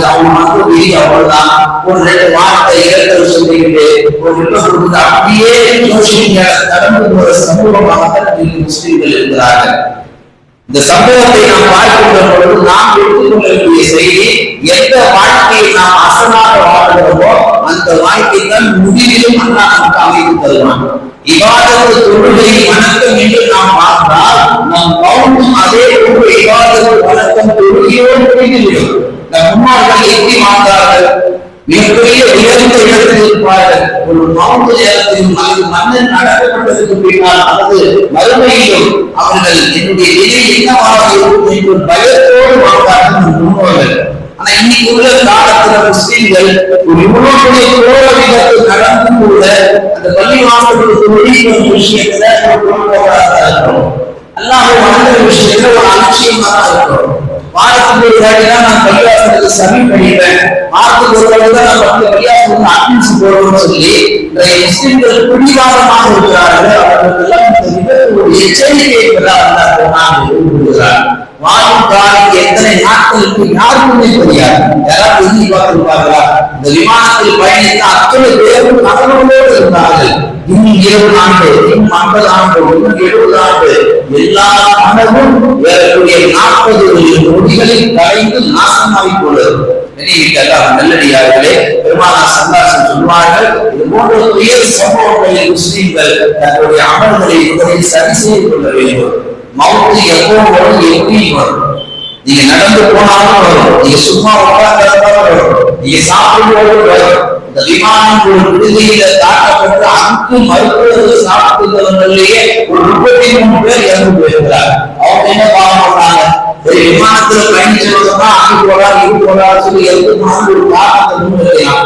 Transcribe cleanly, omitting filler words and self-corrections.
இருக்குது, அவங்க மக்கள் வீதி அவ்வளவுதான், ஒரு 2 வார்த்தை இறக்கல் சொல்லிக்கிட்டு ஒரு கொடுத்து அப்படியே சோசியல் மீடியா கடந்து போற சமூகமாக முஸ்லிம்கள் இருக்கிறார்கள். இந்த சம்பவத்தை நாம் பார்க்கின்ற பொழுது நாம் எடுத்துக்கொள்ளக்கூடிய செய்தி, எந்த வாழ்க்கையை நாம் அசனாக வாழ்கிறோமோ அந்த வாழ்க்கை தான் முடிவிலும் அல்லாஹ் நமக்கு அமைத்து தருவான். இபாதத்து தொழுகை வணக்கம் என்று நாம் பார்த்தால் நம் மௌனம் அதே போன்று இபாதத்து வணக்கம் தொழுகையோடு முடிந்துவிடும். நம் முன்னோர்கள் எப்படி வாழ்ந்தார்கள்? மிகப்பெரிய உயர்ந்த இடத்தில் இருப்பார்கள். ஒரு மௌன நேரத்திலும் அல்லது மன்னன் நடக்கப்பட்டதற்கு பின்னால் அல்லது மறுமையிலும் அவர்கள் என்னுடைய நிலை என்னவாக இருக்கும் என்று பயத்தோடு வாழ்ந்தார்கள் நம் முன்னோர்கள். ஆனா இன்னைக்கு உள்ள காலத்துல முஸ்லிம்கள் ஒரு இவ்வளவுடைய கோரவிதத்தை நடந்தும் கூட அந்த பள்ளிவாசலுக்கு வெளியிடும் விஷயத்துல இருக்கிறோம். அல்லாஹ் வணங்குற விஷயத்துல ஒரு அலட்சியமா தான் இருக்கிறோம். வாரத்துக்கு ஒரு வாட்டி தான் நான் பள்ளிவாசலுக்கு சமி பண்ணிடுவேன், வாரத்துக்கு ஒரு வாட்டி தான் நான் பள்ளிவாசலுக்கு அட்மின்ஸ் போடுவோம்னு சொல்லி முஸ்லிம்கள் பிடிவாதமாக இருக்கிறார்கள். அவர்களுக்கெல்லாம் இந்த விபத்து ஒரு எச்சரிக்கை என்பதாக விரும்புகிறார். வாழும் காலம் எத்தனை நாட்களுக்கு யாருக்குமே தெரியாது. யாராவது எண்ணி பார்த்திருப்பார்களா? இந்த விமானத்தில் பயணித்த அத்தனை பேரும் நகரோடு இருந்தார்கள். இன்னும் 20 ஆண்டு, இன்னும் 50 ஆண்டு, இன்னும் 70 ஆண்டு, எல்லா கனவும் ஏறக்கூடிய 40 நொடிகளில் கலைந்து நாசமாகி கொண்டது. நல்லடியார்களே, பெருமானார் சல்லல்லாஹு சொல்வார்கள், இது போன்ற உயர் சம்பவங்களில் முஸ்லிம்கள் தங்களுடைய அமல்களை முதலில் சரி செய்து கொள்ள வேண்டும். மவுத்து எப்போ வரும், எப்படி வரும்? நீங்க நடந்து போனாலும் வரும், நீங்க சும்மா உட்கார்ந்தாலும் வரும், நீங்க சாப்பிடும்போது வரும். இந்த விமானம் ஒரு விடுதியில தாக்கப்பட்டு அங்கு மருத்துவர்கள் சாப்பிட்டுள்ளவர்களையே ஒரு 33 பேர் இறந்து போயிருக்கிறார். அவங்க என்ன பாவம் பண்ணாங்க? ஒரு விமானத்துல பயணிச்சவங்க அங்கு போறாரு, இது போறாரு சொல்லி இறந்து போனாலும் ஒரு காரணத்தை முன்வைக்கலாம்.